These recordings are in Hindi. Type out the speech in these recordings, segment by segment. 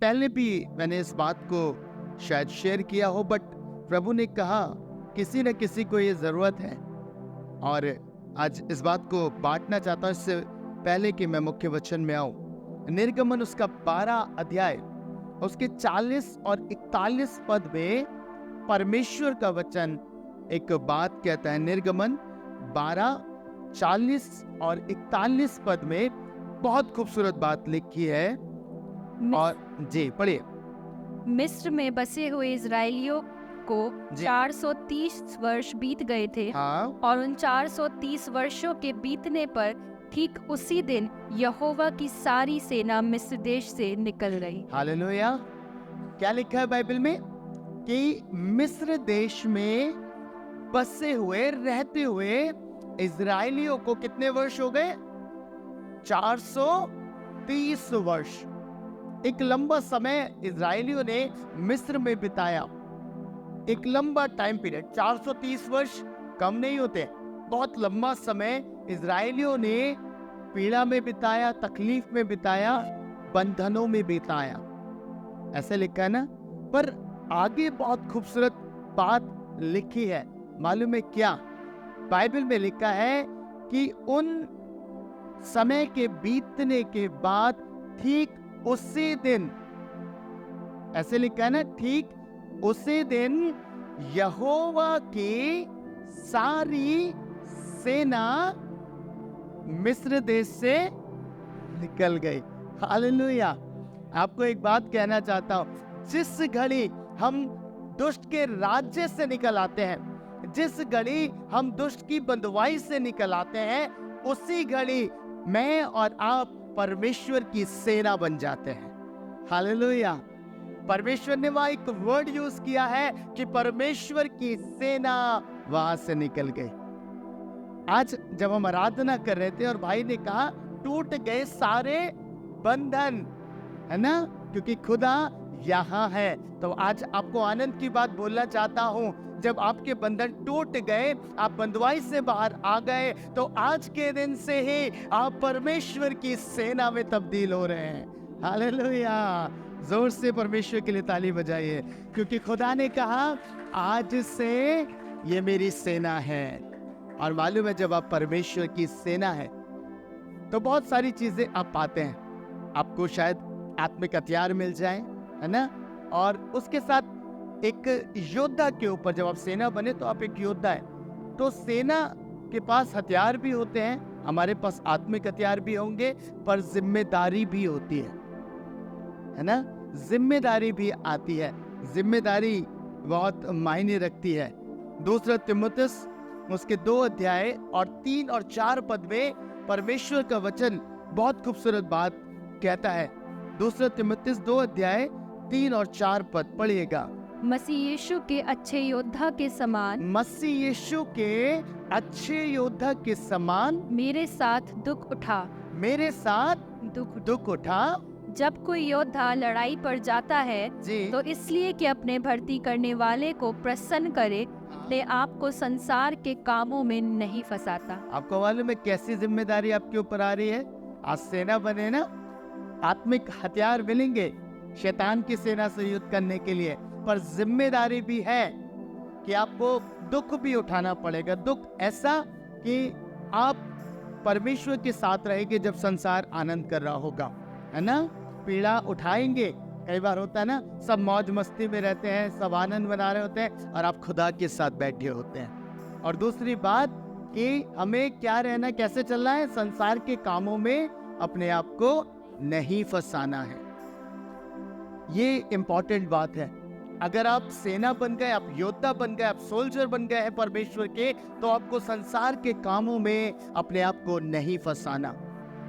पहले भी मैंने इस बात को शायद शेयर किया हो, बट प्रभु ने कहा किसी न किसी को ये ज़रूरत है, और आज इस बात को बांटना चाहता हूँ इससे पहले कि मैं मुख्य वचन में आऊँ। निर्गमन उसका 12 अध्याय उसके 40 और 41 पद में परमेश्वर का वचन एक बात कहता है। निर्गमन 12, 40 और 41 पद में बहुत खूबसूरत बात लिखी है। और जी पढ़िए। मिस्र में बसे हुए इजरायलियों को 430 वर्ष बीत गए थे। हाँ। और उन 430 वर्षों के बीतने पर ठीक उसी दिन यहोवा की सारी सेना मिस्र देश से निकल गई। हालेलुया। क्या लिखा है बाइबल में कि मिस्र देश में बसे हुए रहते हुए इजरायलियों को कितने वर्ष हो गए? 430 वर्ष। एक लंबा समय इजरायलियों ने मिस्र में बिताया। एक लंबा टाइम पीरियड, 430 वर्ष कम नहीं होते, बहुत लंबा समय इजरायलियों ने पीड़ा में बिताया, तकलीफ में बिताया, बंधनों में बिताया। ऐसे लिखा है ना। पर आगे बहुत खूबसूरत बात लिखी है, मालूम है क्या? बाइबल में लिखा है कि उन समय के बीतने के बाद ठीक उसी दिन, ऐसे लिखा है ना, ठीक उसी दिन यहोवा की सारी सेना मिस्र देश से निकल गई। हालेलुया। आपको एक बात कहना चाहता हूं, जिस घड़ी हम दुष्ट के राज्य से निकल आते हैं, जिस घड़ी हम दुष्ट की बंधुआई से निकल आते हैं, उसी घड़ी मैं और आप परमेश्वर की सेना बन जाते हैं। हालेलुया। परमेश्वर ने वहां एक वर्ड यूज किया है कि परमेश्वर की सेना वहां से निकल गई। आज जब हम आराधना कर रहे थे और भाई ने कहा टूट गए सारे बंधन, है ना, क्योंकि खुदा यहाँ है, तो आज आपको आनंद की बात बोलना चाहता हूँ। जब आपके बंधन टूट गए, आप बंधुआई से बाहर आ गए, तो आज के दिन से ही आप परमेश्वर की सेना में तब्दील हो रहे हैं। हालेलुया। जोर से परमेश्वर के लिए ताली बजाइए, क्योंकि खुदा ने कहा आज से ये मेरी सेना है। और मालूम है, जब आप परमेश्वर की सेना है तो बहुत सारी चीजें आप पाते हैं। आपको शायद आत्मिक हथियार मिल जाए, है ना, और उसके साथ एक योद्धा के ऊपर, जब आप सेना बने तो आप एक योद्धा है, तो सेना के पास हथियार भी होते हैं, हमारे पास आत्मिक हथियार भी होंगे, पर जिम्मेदारी भी होती है ना, जिम्मेदारी भी आती है। जिम्मेदारी बहुत मायने रखती है। दूसरा तिमुथियुस उसके 2 अध्याय और 3 और 4 पद में परमेश्वर का वचन बहुत खूबसूरत बात कहता है। दूसरा तिमुथियुस 2 अध्याय 3 और 4 पद पढ़िएगा। मसीह यीशु के अच्छे योद्धा के समान, मसीह यीशु के अच्छे योद्धा के समान मेरे साथ दुख उठा, मेरे साथ दुख उठा। जब कोई योद्धा लड़ाई पर जाता है जी। तो इसलिए कि अपने भर्ती करने वाले को प्रसन्न करे, अपने आप को संसार के कामों में नहीं फंसाता। आपको मालूम है कैसी जिम्मेदारी आपके ऊपर आ रही है? आज सेना बने ना, आत्मिक हथियार मिलेंगे शैतान की सेना से युद्ध करने के लिए, पर जिम्मेदारी भी है कि आपको दुख भी उठाना पड़ेगा। दुख ऐसा कि आप परमेश्वर के साथ रहेंगे जब संसार आनंद कर रहा होगा, है ना। पीड़ा उठाएंगे। कई बार होता है ना, सब मौज मस्ती में रहते हैं, सब आनंद मना रहे होते हैं, और आप खुदा के साथ बैठे होते हैं। और दूसरी बात कि हमें क्या रहना, कैसे चलना है, संसार के कामों में अपने आप को नहीं फंसाना है। ये इंपॉर्टेंट बात है। अगर आप सेना बन गए, आप योद्धा बन गए, आप सोल्जर बन गए हैं परमेश्वर के, तो आपको संसार के कामों में अपने आप को नहीं फंसाना।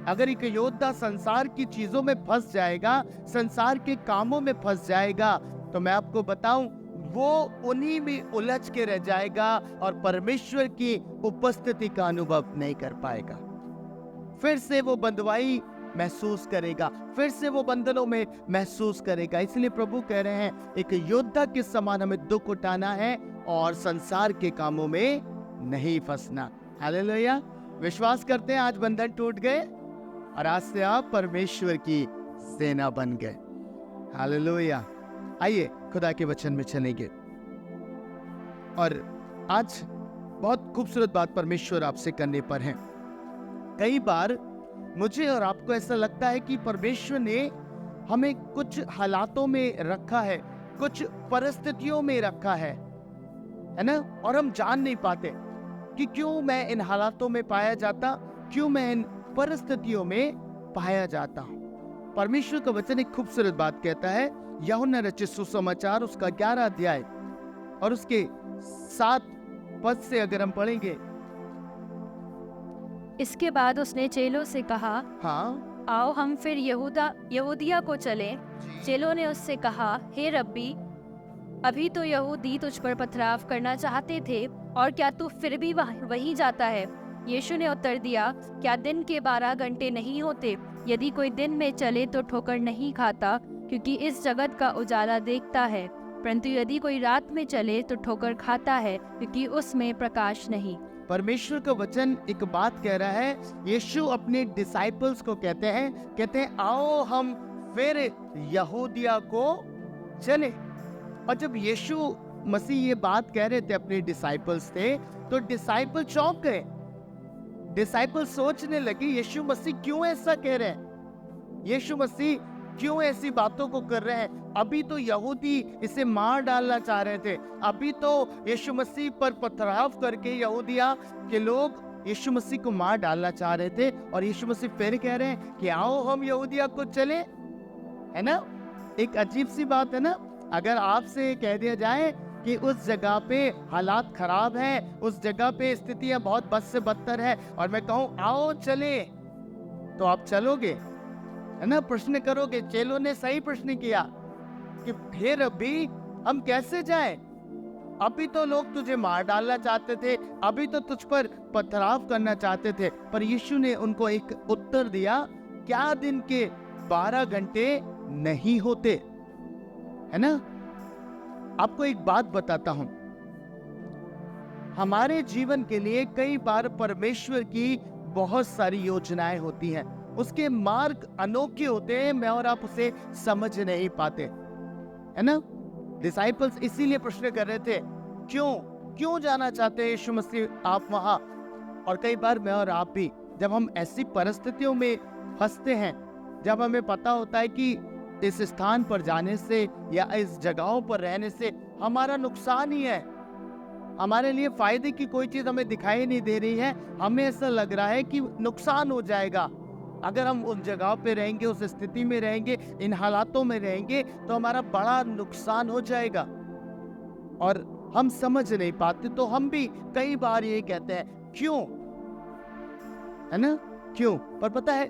अगर एक योद्धा संसार की चीजों में फंस जाएगा, संसार के कामों में फंस जाएगा, तो मैं आपको बताऊं, वो उन्हीं में उलझ के रह जाएगा और परमेश्वर की उपस्थिति का अनुभव नहीं कर पाएगा। फिर से वो बंधुआई महसूस करेगा, फिर से वो बंधनों में महसूस करेगा। इसलिए प्रभु कह रहे हैं, एक योद्धा के समान हमें दुख उठाना है और संसार के कामों में नहीं फंसना। हालेलुया। विश्वास करते हैं आज बंधन टूट गए और आज से आप परमेश्वर की सेना बन गए। हालेलुया। आइए खुदा के वचन में चलेंगे और आज बहुत खूबसूरत बात परमेश्वर आपसे करने पर है। कई बार मुझे और आपको ऐसा लगता है कि परमेश्वर ने हमें कुछ हालातों में रखा है, कुछ परिस्थितियों में रखा है ना, और हम जान नहीं पाते कि क्यों मैं इन हालातों में पाया जाता, क्यों मैं इन परिस्थितियों में पाया जाता हूं। परमेश्वर का वचन एक खूबसूरत बात कहता है, यूहन्ना रचित सुसमाचार उसका 11 अध्याय और उसके 7 पद से अगर हम पढ़ेंगे। इसके बाद उसने चेलों से कहा, हाँ, आओ हम फिर यहूदिया को चलें। चेलों ने उससे कहा, हे रब्बी, अभी तो यहूदी तुझ पर पथराव करना चाहते थे, और क्या तू फिर भी वहीं जाता है? यीशु ने उत्तर दिया, क्या दिन के 12 घंटे नहीं होते? यदि कोई दिन में चले तो ठोकर नहीं खाता, क्योंकि इस जगत का उजाला देखता है, परंतु यदि कोई रात में चले तो ठोकर खाता है, क्योंकि उसमें प्रकाश नहीं। परमेश्वर का वचन एक बात कह रहा है। यीशु अपने डिसाइपल्स को कहते हैं आओ हम फिर यहूदिया को चले। और जब यीशु मसीह ये बात कह रहे थे अपने डिसाइपल्स से, तो डिसाइपल चौंक गए। डिसाइपल सोचने लगे यीशु मसीह क्यों ऐसा कह रहे हैं, यीशु मसीह क्यों ऐसी बातों को कर रहे हैं। अभी तो यहूदी इसे मार डालना चाह रहे थे, अभी तो यीशु मसीह पर पथराव करके यहूदिया के लोग यीशु मसीह को मार डालना चाह रहे थे, और यीशु मसीह फिर कह रहे हैं कि आओ हम यहूदिया को चले। है ना, एक अजीब सी बात है ना। अगर आपसे कह दिया जाए कि उस जगह पे हालात खराब हैं, उस जगह पे स्थितियां बहुत बद से बदतर है, और मैं कहूं आओ चले, तो आप चलोगे? है ना, प्रश्न करोगे। चेलों ने सही प्रश्न किया कि फिर अभी हम कैसे जाएं? अभी तो लोग तुझे मार डालना चाहते थे, अभी तो तुझ पर पथराव करना चाहते थे। पर यीशु ने उनको एक उत्तर दिया, क्या दिन के 12 घंटे नहीं होते? है ना। आपको एक बात बताता हूं, हमारे जीवन के लिए कई बार परमेश्वर की बहुत सारी योजनाएं होती हैं, उसके मार्ग अनोखे होते हैं, मैं और आप उसे समझ नहीं पाते। है ना, डिसाइपल्स इसीलिए प्रश्न कर रहे थे, क्यों जाना चाहते हैं यीशु मसीह आप वहां? और कई बार मैं और आप भी जब हम ऐसी परिस्थितियों में फंसते हैं, जब हमें पता होता है कि इस स्थान पर जाने से या इस जगहों पर रहने से हमारा नुकसान ही है, हमारे लिए फायदे की कोई चीज हमें दिखाई नहीं दे रही है, हमें ऐसा लग रहा है कि नुकसान हो जाएगा अगर हम उन जगहों पे रहेंगे, उस स्थिति में रहेंगे, इन हालातों में रहेंगे, तो हमारा बड़ा नुकसान हो जाएगा और हम समझ नहीं पाते। तो हम भी कई बार ये कहते हैं क्यों, है ना, क्यों? पर पता है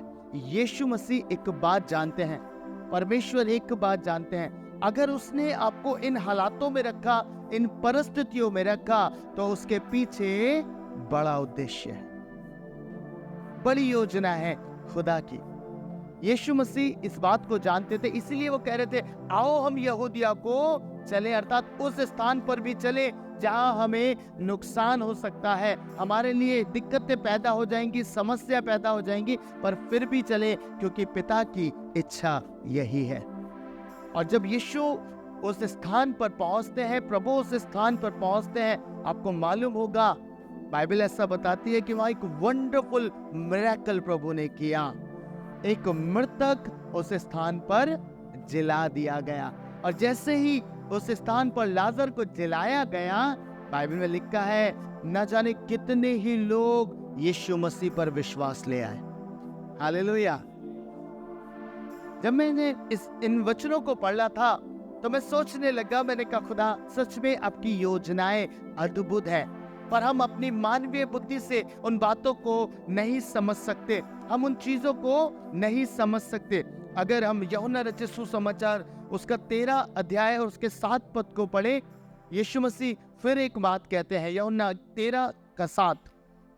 यीशु मसीह एक बात जानते हैं, परमेश्वर एक बात जानते हैं, अगर उसने आपको इन हालातों में रखा, इन परिस्थितियों में रखा, तो उसके पीछे बड़ा उद्देश्य है, बड़ी योजना है खुदा की। यीशु मसीह इस बात को जानते थे, इसलिए वो कह रहे थे आओ हम यहूदिया को चले, अर्थात उस स्थान पर भी चले जहां हमें नुकसान हो सकता है, हमारे लिए दिक्कतें पैदा हो जाएंगी, समस्या पैदा हो जाएंगी, पर फिर भी चले क्योंकि पिता की इच्छा यही है। और जब यीशु उस स्थान पर पहुंचते हैं, प्रभु उस स्थान पर पहुंचते हैं, आपको मालूम होगा बाइबल ऐसा बताती है कि वहां एक वंडरफुल मिरेकल प्रभु ने किया। एक मृतक उस स्थान पर जिला दिया गया, और जैसे ही उस स्थान पर लाजर को जिलाया गया, बाइबल में लिखा है न जाने कितने ही लोग यीशु मसीह पर विश्वास ले आए। हालेलुया। जब मैंने इन वचनों को पढ़ा था तो मैं सोचने लगा, मैंने कहा खुदा सच में आपकी योजनाएं अद्भुत है, पर हम अपनी मानवीय बुद्धि से उन बातों को नहीं समझ सकते, हम उन चीजों को नहीं समझ सकते। अगर हम यूहन्ना रचित सुसमाचार उसका 13 अध्याय और उसके 7 पद को पढ़े, यीशु मसीह फिर एक बात कहते हैं, यूहन्ना 13 का 7।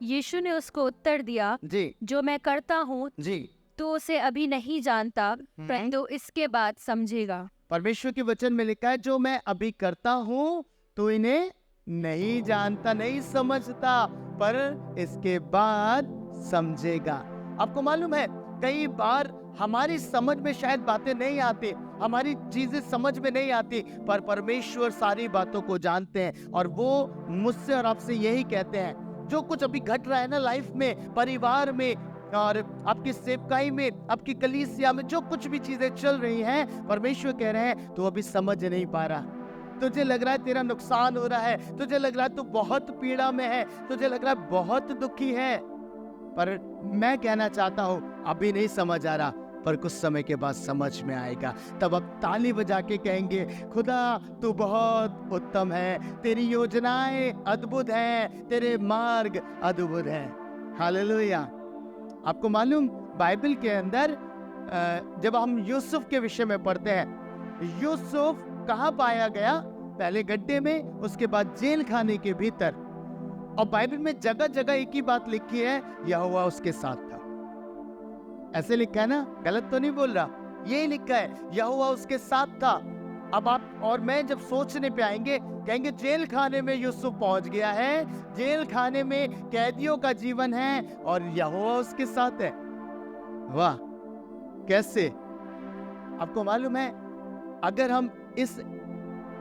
यीशु ने उसको उत्तर दिया, जी जो मैं करता हूँ जी, तो उसे अभी नहीं जानता, परंतु इसके बाद समझेगा। परमेश्वर के वचन में लिखा है जो मैं अभी करता हूँ तो इन्हें नहीं जानता, नहीं समझता, पर इसके बाद समझेगा। आपको मालूम है कई बार हमारी समझ में शायद बातें नहीं आती, हमारी चीजें समझ में नहीं आती, पर परमेश्वर सारी बातों को जानते हैं। और वो मुझसे और आपसे यही कहते हैं, जो कुछ अभी घट रहा है ना लाइफ में, परिवार में और आपकी सेवकाई में, आपकी कलीसिया में, जो कुछ भी चीजें चल रही हैं, परमेश्वर कह रहे हैं तू अभी समझ नहीं पा रहा। तुझे लग रहा है तेरा नुकसान हो रहा है, तुझे लग रहा है तू बहुत पीड़ा में है, तुझे लग रहा है बहुत दुखी है, पर मैं कहना चाहता हूं अभी नहीं समझ आ रहा, पर कुछ समय के बाद समझ में आएगा। तब अब ताली बजा के कहेंगे, खुदा तू बहुत उत्तम है, तेरी योजनाएं अद्भुत हैं, तेरे मार्ग अद्भुत हैं। हालेलुया। आपको मालूम, बाइबल के अंदर जब हम यूसुफ के विषय में पढ़ते हैं, यूसुफ कहाँ पाया गया? पहले गड्ढे में, उसके बाद जेल खाने के भीतर। और बाइबल में जगह जगह एक ही बात लिखी है, यहोवा उसके साथ था। ऐसे लिखा है ना, गलत तो नहीं बोल रहा, यही लिखा है, यहोवा उसके साथ था। अब आप और मैं जब सोचने पे आएंगे, कहेंगे जेल खाने में यूसुफ पहुंच गया है, जेल खाने में कैदियों का जीवन है और यहोवा उसके साथ है। वाह, कैसे? आपको मालूम है, अगर हम इस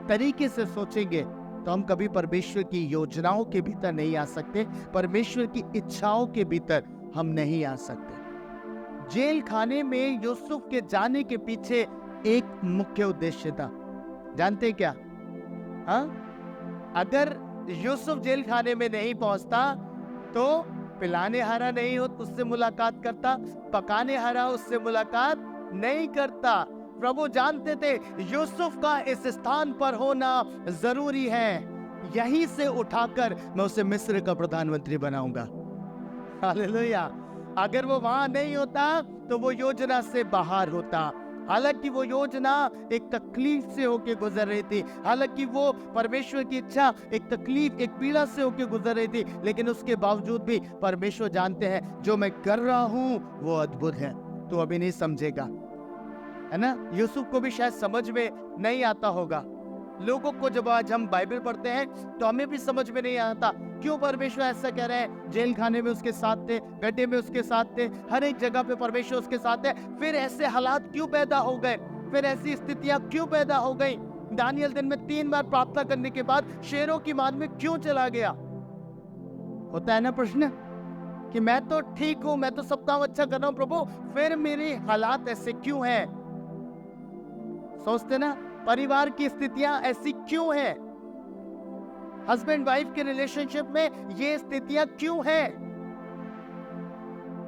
तरीके से सोचेंगे तो हम कभी परमेश्वर की योजनाओं के भीतर नहीं आ सकते, परमेश्वर की इच्छाओं के भीतर हम नहीं आ सकते। जेल खाने में यूसुफ के जाने के पीछे एक मुख्य उद्देश्य था। जानते हैं क्या? हाँ, अगर यूसुफ जेल खाने में नहीं पहुंचता तो पिलाने हारा नहीं हो उससे मुलाकात करता, पकाने हारा उससे मुलाकात नहीं करता। प्रभु जानते थे यूसुफ का इस स्थान पर होना जरूरी है, यहीं से उठाकर मैं उसे मिस्र का प्रधानमंत्री बनाऊंगा। हालेलुया। अगर वो वहां नहीं होता तो वो योजना से बाहर होता। हालांकि वो योजना एक तकलीफ से होके गुजर रही थी, हालांकि वो परमेश्वर की इच्छा एक तकलीफ, एक पीड़ा से होके गुजर रही थी, लेकिन उसके बावजूद भी परमेश्वर जानते हैं जो मैं कर रहा हूं वो अद्भुत है, तो अभी नहीं समझेगा, है ना? यूसुफ को भी शायद समझ में नहीं आता होगा। लोगों को जब आज हम बाइबल पढ़ते हैं तो हमें भी समझ में नहीं आता क्यों परमेश्वर ऐसा कह रहे हैं। जेल खाने में उसके साथ थे, गड्ढे में उसके साथ थे, हर एक जगह पे परमेश्वर उसके साथ है। फिर ऐसे हालात क्यों पैदा हो गए, फिर ऐसी स्थितियां क्यों पैदा हो गई? दानियल दिन में 3 बार प्रार्थना करने के बाद शेरों की मान में क्यों चला गया? होता है ना प्रश्न कि मैं तो ठीक हूं, मैं तो सब काम अच्छा कर रहा हूं प्रभु, फिर मेरे हालात ऐसे क्यों हैं? सोचते ना, परिवार की स्थितियां ऐसी क्यों हैं? हस्बैंड वाइफ के रिलेशनशिप में ये स्थितियां क्यों हैं?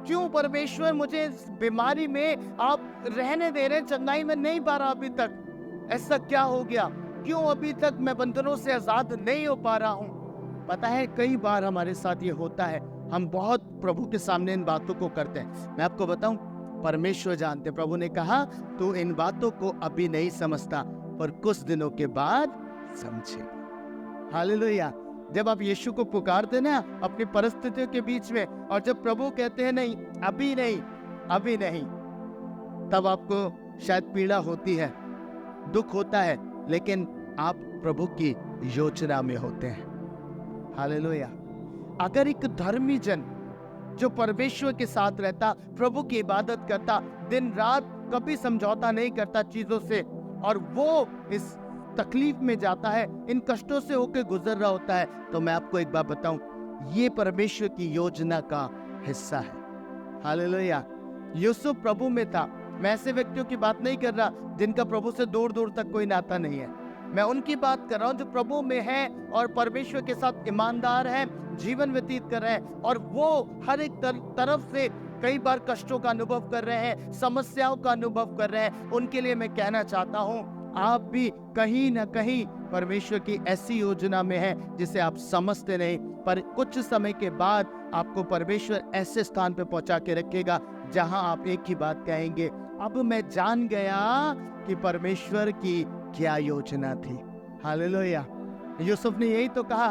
क्यों परमेश्वर मुझे इस बीमारी में आप रहने दे रहे, चंगाई में नहीं पा रहा अभी तक? ऐसा क्या हो गया? क्यों अभी तक मैं बंधनों से आजाद नहीं हो पा रहा हूं? पता है, कई बार हमारे साथ ये होता है, हम बहुत प्रभु के सामने इन बातों को करते हैं। मैं आपको बताऊं, परमेश्वर जानते, प्रभु ने कहा तू इन बातों को अभी नहीं समझता, पर कुछ दिनों के बाद समझेगा। हालेलुया। जब आप यीशु को पुकारते ना अपनी परिस्थितियों के बीच में, और जब प्रभु कहते हैं नहीं अभी नहीं, अभी नहीं, तब आपको शायद पीड़ा होती है, दुख होता है, लेकिन आप प्रभु की योजना में होते हैं। हालेलुया। अगर एक धर्मी जन जो परमेश्वर के साथ रहता, प्रभु की इबादत करता, दिन रात कभी समझौता नहीं करता चीजों से, और वो इस तकलीफ में जाता है, इन कष्टों से होकर गुजर रहा होता है, तो मैं आपको एक बात बताऊं, ये परमेश्वर की योजना का हिस्सा है। हालेलुया। यूसुफ प्रभु में था। मैं ऐसे व्यक्तियों की बात नहीं कर रहा जिनका प्रभु से दूर दूर तक कोई नाता नहीं है, मैं उनकी बात कर रहा हूं जो प्रभु में है और परमेश्वर के साथ ईमानदार है, जीवन व्यतीत कर रहे हैं, और वो हर एक तरफ से कई बार कष्टों का अनुभव कर रहे हैं, समस्याओं का अनुभव कर रहे हैं। उनके लिए मैं कहना चाहता हूं, आप भी कहीं ना कहीं परमेश्वर की ऐसी योजना में है जिसे आप समझते नहीं, पर कुछ समय के बाद आपको परमेश्वर ऐसे स्थान पे पहुंचा के रखेगा जहां आप एक ही बात कहेंगे, अब मैं जान गया कि परमेश्वर की क्या योजना थी। हालेलुया। यूसुफ ने यही तो कहा,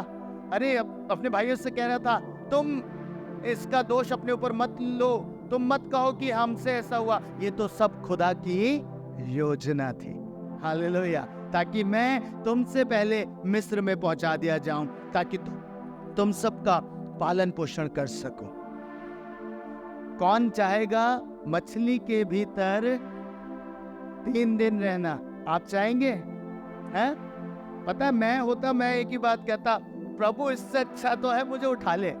अरे अपने भाइयों से कह रहा था, तुम इसका दोष अपने ऊपर मत लो, तुम मत कहो कि हमसे ऐसा हुआ, ये तो सब खुदा की योजना थी। हालेलुया। ताकि मैं तुमसे पहले मिस्र में पहुंचा दिया जाऊं, ताकि तुम सबका पालन पोषण कर सको। कौन चाहेगा मछली के भीतर 3 दिन रहना? आप चाहेंगे? हैं? पता है, मैं एक ही बात कहता, प्रभु इससे अच्छा तो है मुझे उठा ले।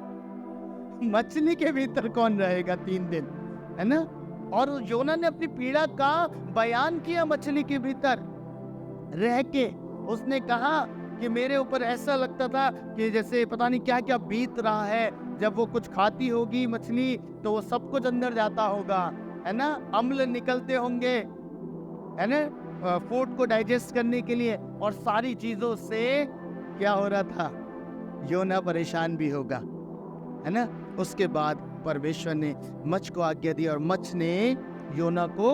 मछली के भीतर कौन रहेगा 3 दिन, है ना? और योना ने अपनी पीड़ा का बयान किया मछली के भीतर रह के। उसने कहा कि मेरे ऊपर ऐसा लगता था कि जैसे पता नहीं क्या क्या बीत रहा है। जब वो कुछ खाती होगी मछली तो वो सब कुछ अंदर जाता होगा, है ना? अम्ल निकलते होंगे, है ना, फूड को डाइजेस्ट करने के लिए, और सारी चीजों से क्या हो रहा था? योना परेशान भी होगा, है ना? उसके बाद परमेश्वर ने मछ को आज्ञा दी और मछ ने योना को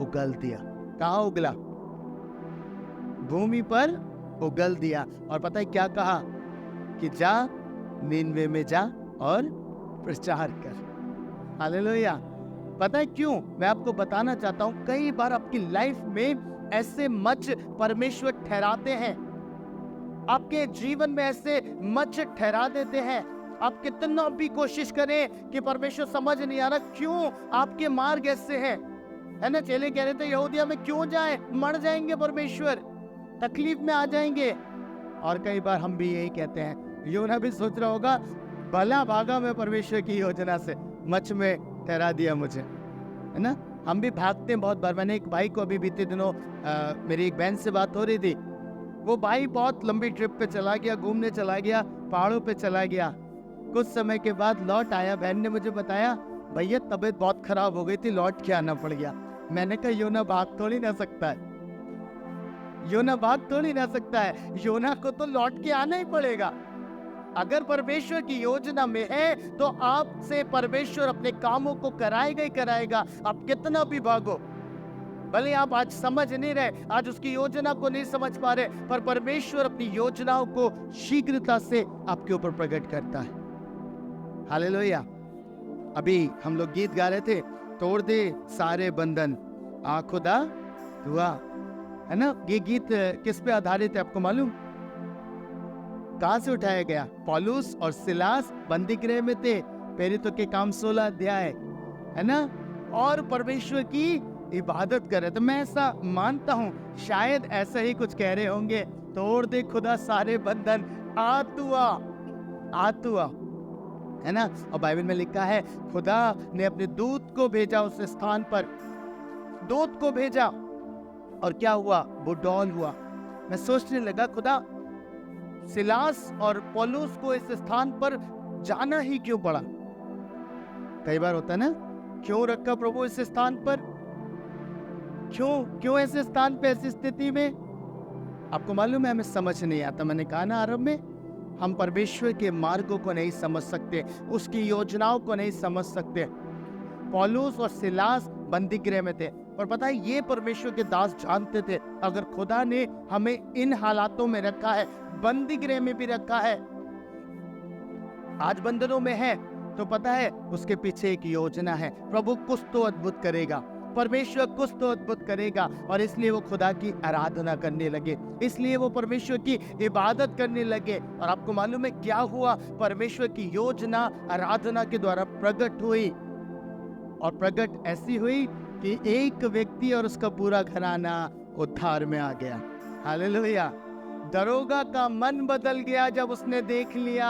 उगल दिया। कहाँ उगला? भूमि पर उगल दिया। और पता है क्या कहा? कि जा नीनवे में जा और प्रचार कर। हालेलुया। पता है क्यों? मैं आपको बताना चाहता हूं, कई बार आपकी लाइफ में ऐसे मछ परमेश्वर ठहराते हैं, आपके जीवन में ऐसे मछ ठहरा देते हैं। आप कितना भी कोशिश करें कि परमेश्वर समझ नहीं आ रहा, क्यों आपके मार्ग ऐसे हैं, है ना? चेले कह रहे थे यहूदिया में क्यों जाएं, मर जाएंगे, परमेश्वर तकलीफ में आ जाएंगे। और कई बार हम भी यही कहते हैं। योना भी सोच रहा होगा, भला भागा मैं परमेश्वर की योजना से, मछ में ठहरा दिया मुझे, है ना? हम भी भागते हैं बहुत बार। मैंने एक भाई को अभी बीते दिनों मेरी एक बहन से बात हो रही थी। वो भाई बहुत लंबी ट्रिप पे चला गया, घूमने चला गया, पहाड़ों पे चला गया। कुछ समय के बाद लौट आया। बहन ने मुझे बताया, भैया तबीयत बहुत खराब हो गई थी, लौट के आना पड़ गया। मैंने कहा योना भाग थोड़ी ना सकता है, योना भाग थोड़ी ना सकता है, योना को तो लौट के आना ही पड़ेगा। अगर परमेश्वर की योजना में है तो आपसे परमेश्वर अपने कामों को कराएगा ही कराएगा। आप कितना भी भागो, भले आप आज समझ नहीं रहे, आज उसकी योजना को नहीं समझ पा रहे, पर परमेश्वर अपनी योजनाओं को शीघ्रता से आपके ऊपर प्रकट करता है। हालेलुया। अभी हम लोग गीत गा रहे थे, तोड़ दे सारे बंधन आ खुदा दुआ, है ना? ये गीत किस पे आधारित है आपको मालूम? कहां से उठाया गया? पौलुस और सिलास बंदी गृह में थे, प्रेरितों के काम 16 अध्याय, है ना? और परमेश्वर की इबादत कर रहे थे। मैं ऐसा मानता हूं शायद ऐसा ही कुछ कह रहे होंगे, तोड़ दे खुदा सारे बंधन आ तू आ, है ना? और बाइबल में लिखा है खुदा ने अपने दूत को भेजा उस स्थान पर, दूत को भेजा, और क्या हुआ? वो डॉल हुआ। मैं सोचने लगा, खुदा सिलास और पौलुस को इस स्थान पर जाना ही क्यों पड़ा? कई बार होता है ना, क्यों रखा प्रभु इस स्थान पर? क्यों ऐसे स्थान पे, ऐसी स्थिति में? आपको मालूम है, हमें समझ नहीं आता। मैंने कहा ना आरंभ में, हम परमेश्वर के मार्गों को नहीं समझ सकते, उसकी योजनाओं को नहीं समझ सकते। पौलुस और सिलास बंदी गृह में थे, और पता है ये परमेश्वर के दास जानते थे, अगर खुदा ने हमें इन हालातों में रखा है, बंदी गृह में भी रखा है, आज बंधनों में है, तो पता है उसके पीछे एक योजना है। प्रभु कुछ तो अद्भुत करेगा, परमेश्वर कुछ तो अद्भुत करेगा। और इसलिए वो खुदा की आराधना करने लगे, इसलिए वो परमेश्वर की इबादत करने लगे। और आपको मालूम है क्या हुआ? परमेश्वर की योजना आराधना के द्वारा प्रकट हुई, और प्रकट ऐसी हुई कि एक व्यक्ति और उसका पूरा घराना उद्धार में आ गया। हालेलुया। दरोगा का मन बदल गया जब उसने देख लिया।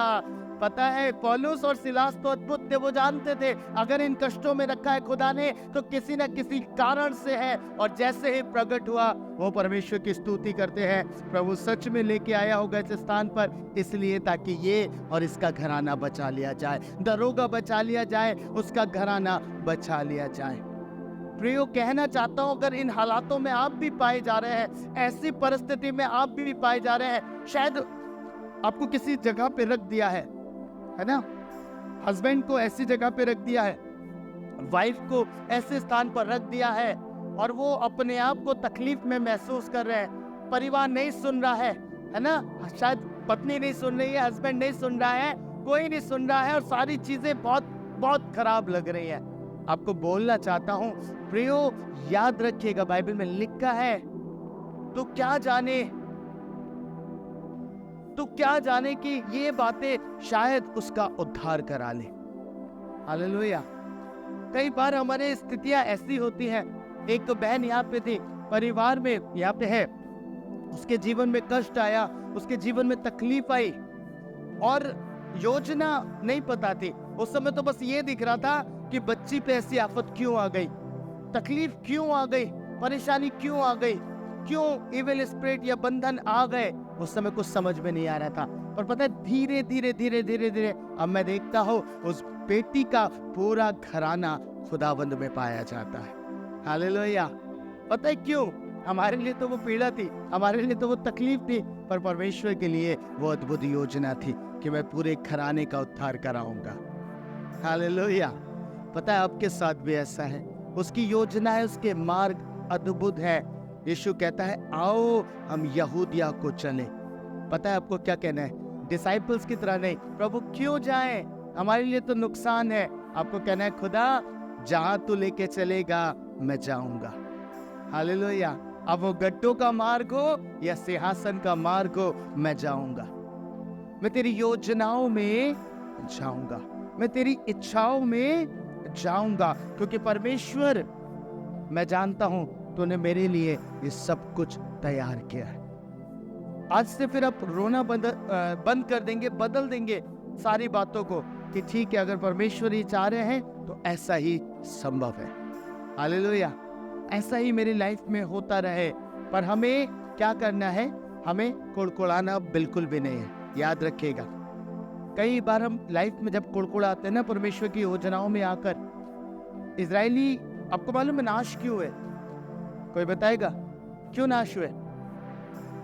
पता है पौलुस और सिलास तो अद्भुत थे, वो जानते थे अगर इन कष्टों में रखा है खुदा ने तो किसी न किसी कारण से है। और जैसे ही प्रकट हुआ वो परमेश्वर की स्तुति करते हैं, प्रभु सच में लेके आया होगा इस स्थान पर, इसलिए ताकि ये और इसका घराना बचा लिया जाए, दरोगा बचा लिया जाए, उसका घराना बचा लिया जाए। प्रियो, कहना चाहता हूं, अगर इन हालातों में आप भी पाए जा रहे हैं, ऐसी परिस्थिति में आप भी पाए जा रहे हैं, शायद आपको किसी जगह पे रख दिया है ना? हस्बैंड को ऐसी जगह पे रख दिया है, वाइफ को ऐसे स्थान पर रख दिया है, और वो अपने आप को तकलीफ में महसूस कर रहे हैं। परिवार नहीं सुन रहा है ना? शायद पत्नी नहीं सुन रही है, हस्बैंड नहीं सुन रहा है, कोई नहीं सुन रहा है, और सारी चीजें बहुत बहुत खराब लग रही है। आपको बोलना चाहता हूं प्रियो, याद रखिएगा, बाइबल में लिखा है, तो क्या जाने कि ये बातें शायद उसका उद्धार करा ले। हालेलुया। कई बार हमारे स्थितियां ऐसी होती हैं। एक बहन यहाँ पे थी, परिवार में यहाँ पे है, उसके जीवन में कष्ट आया, उसके जीवन में तकलीफ आई और योजना नहीं पता थी। उस समय तो बस ये दिख रहा था कि बच्ची पे ऐसी आफत क्यों आ गई, तकलीफ क्यों आ गई, परेशानी क्यों आ गई, क्यों इविल स्पिरिट या बंधन आ गए। उस समय कुछ समझ में नहीं आ रहा था, पर पता है धीरे धीरे धीरे धीरे धीरे अब मैं देखता हूँ उस बेटी का पूरा घराना खुदाबंद में पाया जाता है। हालेलुया। पता है क्यों? हमारे लिए तो वो पीड़ा थी, हमारे लिए तो वो तकलीफ थी, पर परमेश्वर के लिए वो अद्भुत योजना थी कि मैं पूरे घराने का उद्धार कराऊंगा। हालेलुया। पता है आपके साथ भी ऐसा है, उसकी योजना है, उसके मार्ग अद्भुत है। यीशु कहता है आओ हम यहूदिया को चले। पता है आपको क्या कहना है? डिसाइपल्स की तरह नहीं, प्रभु क्यों जाएं, हमारे लिए तो नुकसान है। आपको कहना है खुदा जहां तू लेके चलेगा मैं जाऊंगा। हालेलुया। अब वो गड्ढों का मार्ग हो या सिंहासन का मार्ग हो, मैं जाऊंगा। मैं तेरी योजनाओं में जाऊंगा, मैं तेरी इच्छाओं में जाऊंगा, क्योंकि परमेश्वर मैं जानता हूं तूने मेरे लिए ये सब कुछ तैयार किया है। आज से फिर आप रोना बंद कर देंगे, बदल देंगे सारी बातों को कि ठीक है, अगर परमेश्वर ही चाह रहे हैं तो ऐसा ही संभव है। हालेलुया। ऐसा ही मेरी लाइफ में होता रहे। पर हमें क्या करना है? हमें कुड़कुड़ाना बिल्कुल भी नहीं है। याद रखिएगा, कई बार हम लाइफ में जब कुड़कुड़ाते हैं ना परमेश्वर की योजनाओं में आकर, इजरायली आपको मालूम है नाश क्यों हुए? कोई बताएगा क्यों नाश हुए?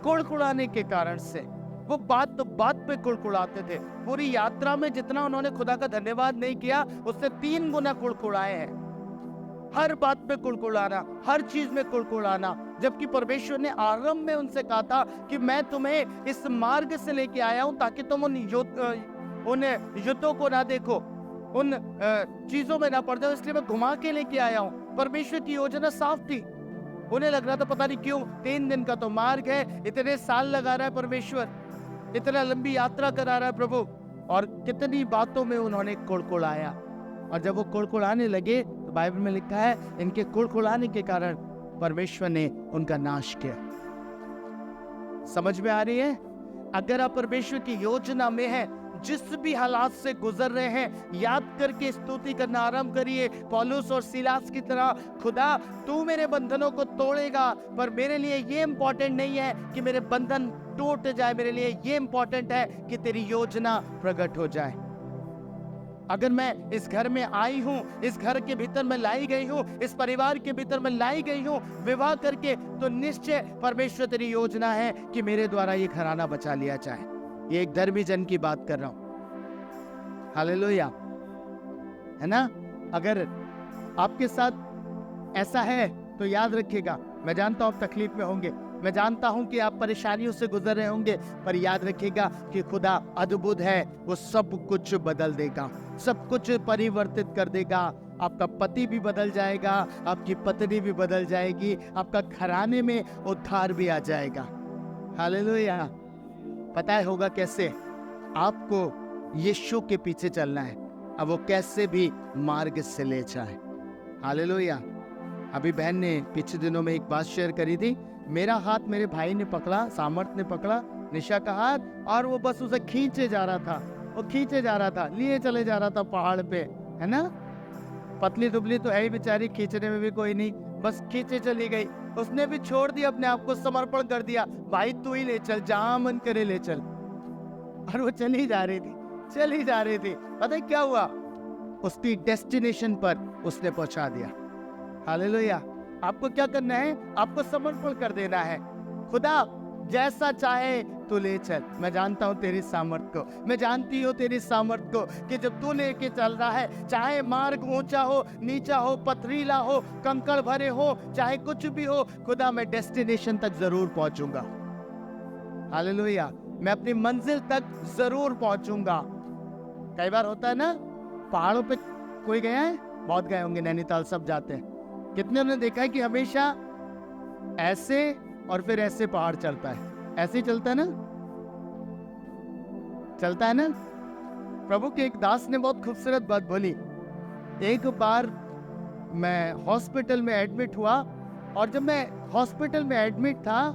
कुड़कुड़ाने के कारण से। वो बात पे कुड़कुड़ाते थे। पूरी यात्रा में जितना उन्होंने खुदा का धन्यवाद नहीं किया, उससे 3 गुना कुड़कुड़ाए हैं। हर बात पे कुड़कुड़ाना, हर चीज में कुड़कुड़ाना, जबकि परमेश्वर ने आरंभ में उनसे कहा था कि मैं तुम्हें इस मार्ग से लेके आया हूं ताकि तुम उन युद्धों को ना देखो, उन चीजों में ना पड़ जाओ, इसलिए मैं घुमा के लेके आया हूं। परमेश्वर की योजना साफ थी। उन्हें लग रहा था पता नहीं क्यों 3 दिन का तो मार्ग है, इतने साल लगा रहा है परमेश्वर, इतना लंबी यात्रा करा रहा है प्रभु, और कितनी बातों में उन्होंने कुड़कुड़ाया। और जब वो कुड़कुड़ाने लगे तो बाइबल में लिखा है इनके कुड़कुड़ाने के कारण परमेश्वर ने उनका नाश किया। समझ में आ रही है? अगर आप परमेश्वर की योजना में हैं, जिस भी हालात से गुजर रहे हैं, याद करके स्तुति करना आरंभ करिए पौलुस और सीलास की तरह। खुदा तू मेरे बंधनों को तोड़ेगा, पर मेरे लिए ये इंपॉर्टेंट नहीं है कि मेरे बंधन टूट जाए, मेरे लिए ये इंपॉर्टेंट है कि तेरी योजना प्रकट हो जाए। अगर मैं इस घर में आई हूँ, इस घर के भीतर मैं लाई गई हूँ, इस परिवार के भीतर मैं लाई गई हूँ विवाह करके, तो निश्चय परमेश्वर तेरी योजना है कि मेरे द्वारा ये घराना बचा लिया जाए। ये एक धर्मी जन की बात कर रहा हूं। हालेलुया। है ना? अगर आपके साथ ऐसा है तो याद रखिएगा, मैं जानता हूं आप तकलीफ में होंगे, मैं जानता हूं कि आप परेशानियों से गुजर रहे होंगे, पर याद रखिएगा कि खुदा अद्भुत है, वो सब कुछ बदल देगा, सब कुछ परिवर्तित कर देगा। आपका पति भी बदल जाएगा, आपकी पत्नी भी बदल जाएगी, आपका घराने में उद्धार भी आ जाएगा। हालेलुया। पता है होगा कैसे? आपको यीशु के पीछे चलना है, अब वो कैसे भी मार्ग से ले जाए। हालेलुया। अभी बहन ने पिछले दिनों में एक बात शेयर करी थी, मेरा हाथ मेरे भाई ने पकड़ा, सामर्थ ने पकड़ा निशा का हाथ, और वो बस उसे खींचे जा रहा था, वो खींचे जा रहा था, लिए चले जा रहा था पहाड़ पे, है ना? पतली दुबली तो है ही बेचारी, खींचने में भी कोई नहीं, बस खींचे चली गई। उसने भी छोड़ दिया, अपने आप को समर्पण कर दिया, भाई तू ही ले चल, जहां मन करे ले चल। और वो चली जा रही थी, चली जा रही थी। पता है क्या हुआ? उसकी डेस्टिनेशन पर उसने पहुंचा दिया। हालेलुया। आपको क्या करना है? आपको समर्पण कर देना है। खुदा जैसा चाहे तू ले चल, मैं जानता हूं तेरी सामर्थ को, मैं जानती हूं तेरी सामर्थ को, कि जब तू लेके चल रहा है, चाहे मार्ग ऊंचा हो, नीचा हो, पथरीला हो, कंकड़ भरे हो, चाहे कुछ भी हो, खुदा मैं डेस्टिनेशन तक जरूर पहुंचूंगा। हालेलुया। मैं अपनी मंजिल तक जरूर पहुंचूंगा। कई बार होता है ना, पहाड़ों पे कोई गया है? बहुत गए होंगे, नैनीताल सब जाते हैं। कितने ने देखा है कि हमेशा ऐसे और फिर ऐसे पहाड़ चलता है, ऐसे ही चलता है ना, चलता है ना? प्रभु के एक दास ने बहुत खूबसूरत बात बोली। एक बार मैं हॉस्पिटल में एडमिट हुआ, और जब मैं हॉस्पिटल में एडमिट था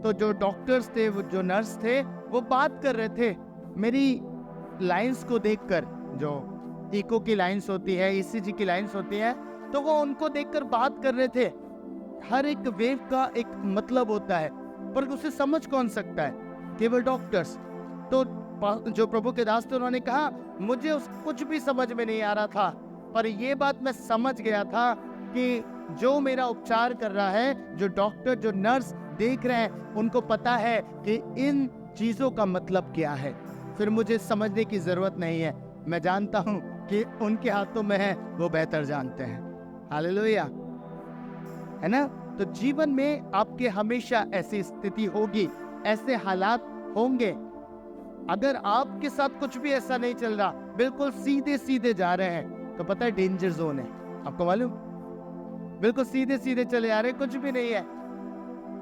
तो जो डॉक्टर्स थे, वो जो नर्स थे, वो बात कर रहे थे मेरी लाइंस को देखकर। जो इको की लाइंस होती है, ईसीजी की लाइंस होती है, तो वो उनको देखकर बात कर रहे थे। हर एक वेव का एक मतलब होता है, पर उसे समझ कौन सकता है? केवल डॉक्टर्स। तो जो प्रभु के दास थे, उन्होंने कहा मुझे उस कुछ भी समझ में नहीं आ रहा था, पर ये बात मैं समझ गया था कि जो मेरा उपचार कर रहा है, जो डॉक्टर, जो नर्स देख रहे हैं, उनको पता है कि इन चीजों का मतलब क्या है। फिर मुझे समझने की जरूरत नहीं है, मैं जानता हूं कि उनके हाथों में है, वो बेहतर जानते हैं। हालेलुया, है ना? तो जीवन में आपके हमेशा ऐसी स्थिति होगी, ऐसे हालात होंगे। अगर आपके साथ कुछ भी ऐसा नहीं चल रहा, बिल्कुल सीधे सीधे जा रहे हैं, तो पता है डेंजर जोन है। आपको मालूम? बिल्कुल सीधे सीधे चले जा रहे हैं, कुछ भी नहीं है,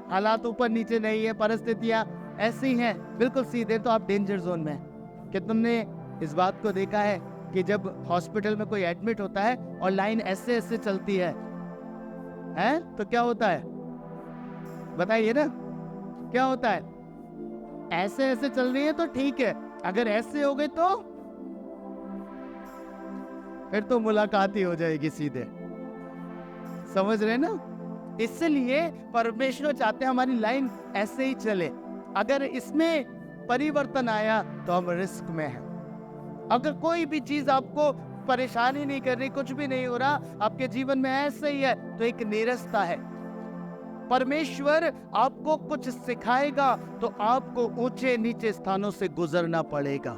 हालात ऊपर नीचे नहीं है, परिस्थितियां ऐसी हैं, बिल्कुल सीधे, तो आप डेंजर जोन में हैं। कि तुमने इस बात को देखा है कि जब हॉस्पिटल में कोई एडमिट होता है और लाइन ऐसे ऐसे चलती है, तो क्या होता है? बताइए ना, क्या होता है? ऐसे ऐसे चल रही है तो ठीक है, अगर ऐसे हो गए तो फिर तो मुलाकात ही हो जाएगी सीधे। समझ रहे ना? इसलिए परमेश्वर चाहते हैं हमारी लाइन ऐसे ही चले। अगर इसमें परिवर्तन आया तो हम रिस्क में हैं। अगर कोई भी चीज आपको परेशानी नहीं कर रही, कुछ भी नहीं हो रहा, आपके जीवन में ऐसे ही है, तो एक निरस्ता है। परमेश्वर आपको कुछ सिखाएगा तो आपको ऊंचे नीचे स्थानों से गुजरना पड़ेगा।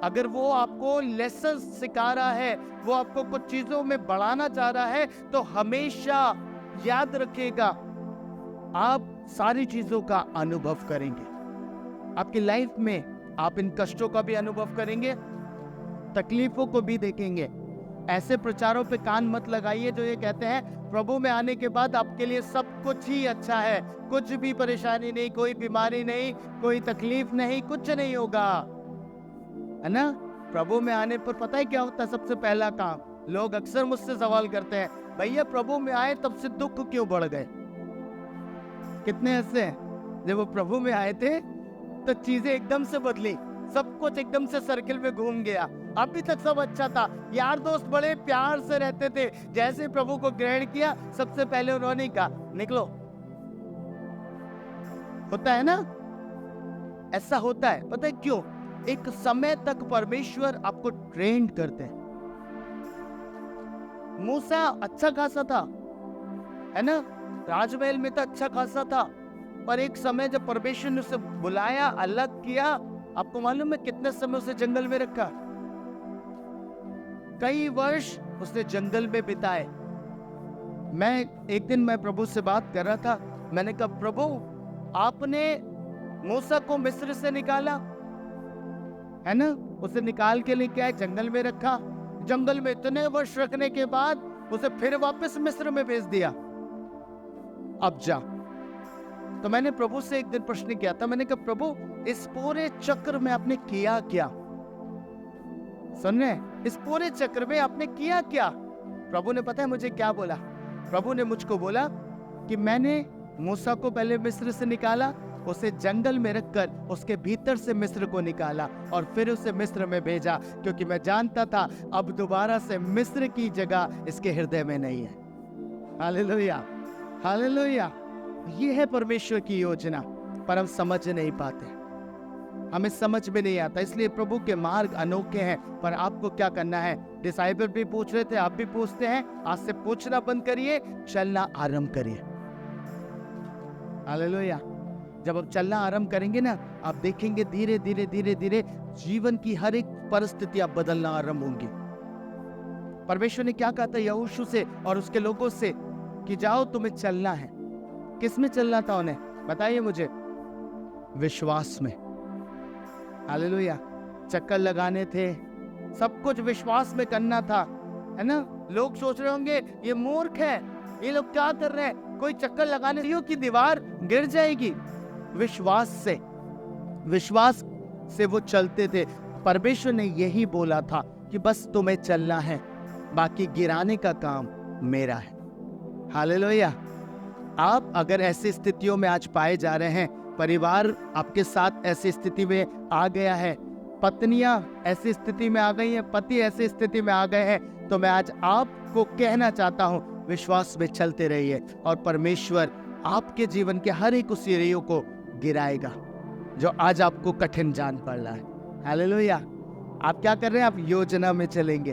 अगर वो आपको लेसन सिखा रहा है, वो आपको कुछ चीजों में बढ़ाना चाह रहा है, तो हमेशा याद रखिएगा, आप सारी चीजों का अनुभव करेंगे। आपकी लाइफ में आप इन कष्टों का भी अनुभव करेंगे, तकलीफों को भी देखेंगे। ऐसे प्रचारों पे कान मत लगाइए जो ये कहते हैं प्रभु में आने के बाद आपके लिए सब कुछ ही अच्छा है, कुछ भी परेशानी नहीं, कोई बीमारी नहीं, कोई तकलीफ नहीं, कुछ नहीं होगा, है ना? प्रभु में आने पर पता है क्या होता है? सबसे पहला काम, लोग अक्सर मुझसे सवाल करते हैं, भैया प्रभु में आए तब से दुख क्यों बढ़ गए? कितने ऐसे हैं जब वो प्रभु में आए थे तो चीजें एकदम से बदली, सब कुछ एकदम से सर्किल में घूम गया। अभी तक सब अच्छा था, यार दोस्त बड़े प्यार से रहते थे, जैसे प्रभु को ग्रहण किया, सबसे पहले उन्होंने कहा निकलो। होता है ना? ऐसा होता है। पता है क्यों? एक समय तक परमेश्वर आपको ट्रेंड करते हैं। मूसा अच्छा खासा था, है ना? राजमहल में तो अच्छा खासा था, पर एक समय जब परमेश्वर ने उसे बुलाया, अलग किया, आपको मालूम है कितने समय उसे जंगल में रखा? कई वर्ष उसने जंगल में बिताए। एक दिन मैं प्रभु से बात कर रहा था, मैंने कहा प्रभु आपने मूसा को मिस्र से निकाला, है ना? उसे निकाल के लेके आए, जंगल में रखा, जंगल में इतने वर्ष रखने के बाद उसे फिर वापस मिस्र में भेज दिया, अब जा। तो मैंने प्रभु से एक दिन प्रश्न किया था, मैंने कहा प्रभु इस पूरे चक्र में आपने किया क्या? सुन रहे? इस पूरे चक्र में आपने किया क्या? प्रभु ने पता है मुझे क्या बोला? प्रभु ने मुझको बोला कि मैंने मूसा को पहले मिस्र से निकाला, उसे जंगल में रखकर उसके भीतर से मिस्र को निकाला और फिर उसे मिस्र में भेजा, क्योंकि मैं जानता था अब दोबारा से मिस्र की जगह इसके हृदय में नहीं है। Hallelujah, hallelujah. ये है परमेश्वर की योजना, पर हम समझ नहीं पाते, हमें समझ में नहीं आता। इसलिए प्रभु के मार्ग अनोखे हैं, पर आपको क्या करना है? डिसाइपल भी पूछ रहे थे, आप भी पूछते हैं, आज से पूछना बंद करिए, चलना आरंभ करिए। हालेलुया। जब आप चलना आरंभ करेंगे ना, आप देखेंगे धीरे धीरे धीरे धीरे जीवन की हर एक परिस्थिति आप बदलना आरंभ होंगी। परमेश्वर ने क्या कहा था यहोशू से और उसके लोगों से कि जाओ तुम्हें चलना है। किस में चलना था उन्हें? बताइए मुझे। विश्वास में। हालेलुया। चक्कर लगाने थे, सब कुछ विश्वास में करना था, है ना? लोग सोच रहे होंगे ये मूर्ख है, ये लोग क्या कर रहे हैं, कोई चक्कर लगाने की दीवार गिर जाएगी। विश्वास से वो चलते थे। परमेश्वर ने यही बोला था कि बस तुम्हें चलना है, बाकी गिराने का काम मेरा है। हालेलुया। आप अगर ऐसी स्थितियों में आज पाए जा रहे हैं, परिवार आपके साथ ऐसी स्थिति में आ गया है, पत्नियां ऐसी स्थिति में आ गई हैं, पति ऐसी स्थिति में आ गए हैं, तो मैं आज आपको कहना चाहता हूं, विश्वास में चलते रहिए और परमेश्वर आपके जीवन के हर एक उस एरिया को गिराएगा जो आज आपको कठिन जान पड़ रहा है। हालेलुया। आप क्या कर रहे हैं? आप योजना में चलेंगे,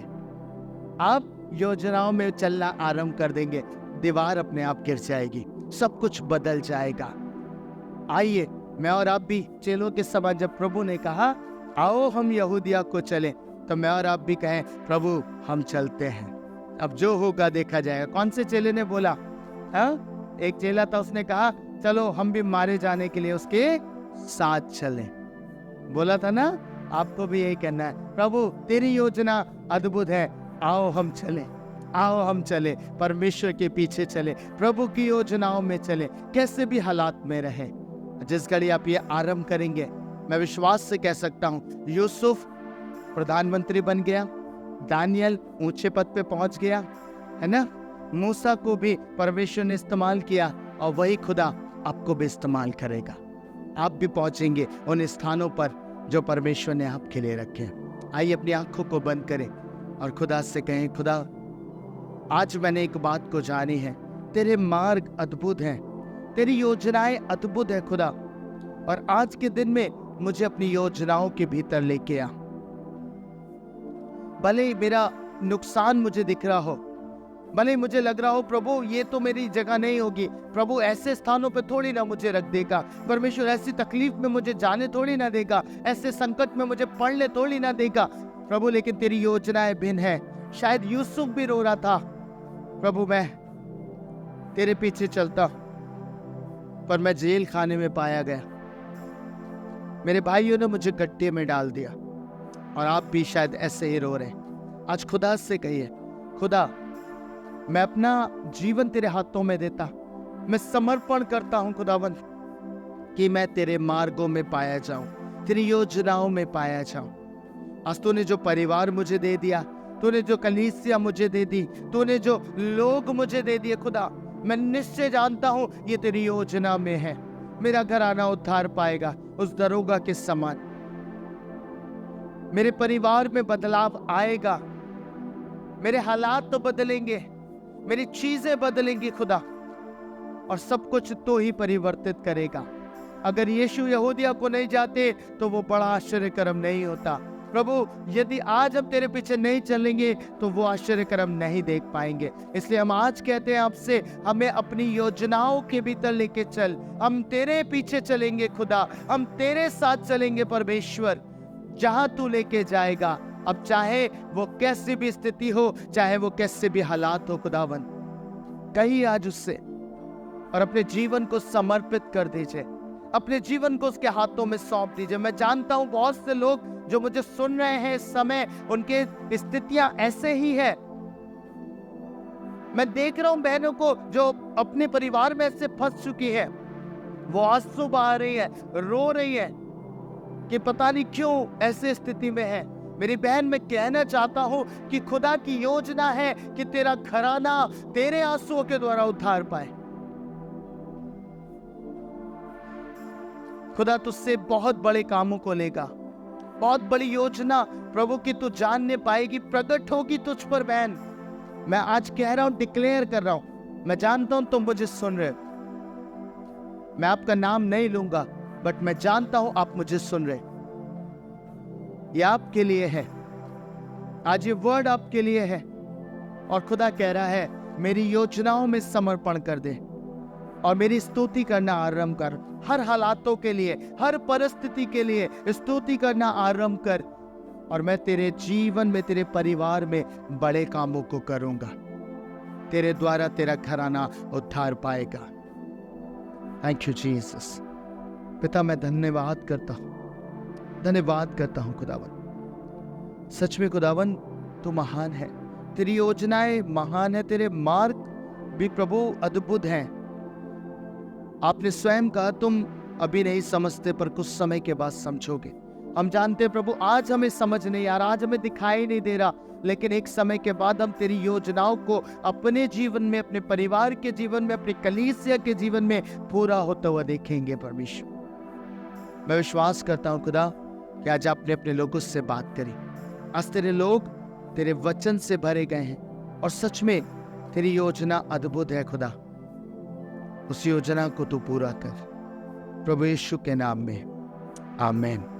आप योजनाओं में चलना आरंभ कर देंगे, दीवार अपने आप गिर जाएगी, सब कुछ बदल जाएगा। आइए, मैं और आप भी चेलों के समान, जब प्रभु ने कहा आओ हम यहूदिया को चलें, तो मैं और आप भी कहें प्रभु हम चलते हैं, अब जो होगा देखा जाएगा। कौन से चेले ने बोला? हाँ, एक चेला था, उसने कहा चलो हम भी मारे जाने के लिए उसके साथ चलें। बोला था ना, आपको भी यही कहना है, प्रभु तेरी योजना अद्भुत है, आओ हम चलें, आओ हम चले, परमेश्वर के पीछे चले, प्रभु की योजनाओं में चले, कैसे भी हालात में रहे। जिस घड़ी आप ये आरंभ करेंगे, मैं विश्वास से कह सकता हूँ, यूसुफ प्रधानमंत्री बन गया, दानियल ऊंचे पद पे पहुंच गया, है ना, मूसा को भी परमेश्वर ने इस्तेमाल किया, और वही खुदा आपको भी इस्तेमाल करेगा। आप भी पहुंचेंगे उन स्थानों पर जो परमेश्वर ने आपके लिए रखे हैं। आइए अपनी आंखों को बंद करें और खुदा से कहें, खुदा आज मैंने एक बात को जानी है, तेरे मार्ग अद्भुत हैं, तेरी योजनाएं अद्भुत है खुदा, और आज के दिन में मुझे अपनी योजनाओं के भीतर लेके आ। भले ही मेरा नुकसान मुझे दिख रहा हो, भले ही मुझे लग रहा हो प्रभु ये तो मेरी जगह नहीं होगी, प्रभु ऐसे स्थानों पे थोड़ी ना मुझे रख देगा, परमेश्वर ऐसी तकलीफ में मुझे जाने थोड़ी ना देगा, ऐसे संकट में मुझे पड़ने थोड़ी ना देगा प्रभु, लेकिन तेरी योजनाएं भिन्न है। शायद यूसुफ भी रो रहा था, प्रभु मैं तेरे पीछे चलता, पर मैं जेल खाने में पाया गया, मेरे भाइयों ने मुझे गड्ढे में डाल दिया, और आप भी शायद ऐसे ही रो रहे हैं। आज खुदा से कहिए, खुदा मैं अपना जीवन तेरे हाथों में देता, मैं समर्पण करता हूं खुदावन, कि मैं तेरे मार्गों में पाया जाऊं, तेरी योजनाओं में पाया जाऊं। आज तूने जो परिवार मुझे दे दिया, तूने जो कलीसिया मुझे दे दी, तूने जो लोग मुझे दे दिए खुदा, मैं निश्चय जानता हूं ये तेरी योजना में है। मेरा घराना उद्धार पाएगा उस दरोगा के समान, मेरे परिवार में बदलाव आएगा, मेरे हालात तो बदलेंगे, मेरी चीजें बदलेंगी खुदा, और सब कुछ तो ही परिवर्तित करेगा। अगर यीशु यहूदिया को नहीं जाते तो वो बड़ा आश्चर्य कर्म नहीं होता। प्रभु यदि आज हम तेरे पीछे नहीं चलेंगे तो वो आश्चर्य कर्म नहीं देख पाएंगे। इसलिए हम आज कहते हैं आपसे, हमें अपनी योजनाओं के भीतर लेके चल, हम तेरे पीछे चलेंगे खुदा, हम तेरे साथ चलेंगे परमेश्वर, जहां तू लेके जाएगा। अब चाहे वो कैसी भी स्थिति हो, चाहे वो कैसे भी हालात हो खुदावन, कहीं आज उससे और अपने जीवन को समर्पित कर दीजिए, अपने जीवन को उसके हाथों में सौंप दीजिए। मैं जानता हूं बहुत से लोग जो मुझे सुन रहे हैं इस समय, उनके स्थितियां ऐसे ही है। मैं देख रहा हूं बहनों को जो अपने परिवार में ऐसे फंस चुकी है, वो आंसू बहा रही है, रो रही है कि पता नहीं क्यों ऐसे स्थिति में है। मेरी बहन, मैं कहना चाहता हूं कि खुदा की योजना है कि तेरा घराना तेरे आंसुओं के द्वारा उद्धार पाए। खुदा तुझसे बहुत बड़े कामों को लेगा, बहुत बड़ी योजना प्रभु की तू जानने पाएगी, प्रकट होगी तुझ पर बहन। मैं आज कह रहा हूं, डिक्लेयर कर रहा हूं, मैं जानता हूं तुम मुझे सुन रहे हो, मैं आपका नाम नहीं लूंगा, बट मैं जानता हूं आप मुझे सुन रहे। ये आपके लिए है, आज ये वर्ड आपके लिए है, और खुदा कह रहा है मेरी योजनाओं में समर्पण कर दे और मेरी स्तुति करना आरंभ कर। हर हालातों के लिए, हर परिस्थिति के लिए स्तुति करना आरंभ कर, और मैं तेरे जीवन में, तेरे परिवार में बड़े कामों को करूंगा। तेरे द्वारा तेरा घराना उद्धार पाएगा। Thank you Jesus. पिता मैं धन्यवाद करता हूं, धन्यवाद करता हूं खुदावन। सच में खुदावन तू महान है, तेरी योजनाएं महान है, तेरे मार्ग भी प्रभु अद्भुत हैं। आपने स्वयं कहा तुम अभी नहीं समझते पर कुछ समय के बाद समझोगे। हम जानते हैं प्रभु, आज हमें समझ नहीं आ रहा, आज हमें दिखाई नहीं दे रहा, लेकिन एक समय के बाद हम तेरी योजनाओं को अपने जीवन में, अपने परिवार के जीवन में, अपनी कलीसिया के जीवन में पूरा होता हुआ देखेंगे परमेश्वर। मैं विश्वास करता हूं खुदा कि आज आपने अपने लोगों से बात करी। आज तेरे लोग तेरे वचन से भरे गए हैं और सच में तेरी योजना अद्भुत है खुदा। उस योजना को तू पूरा कर प्रभु यीशु के नाम में, आमीन।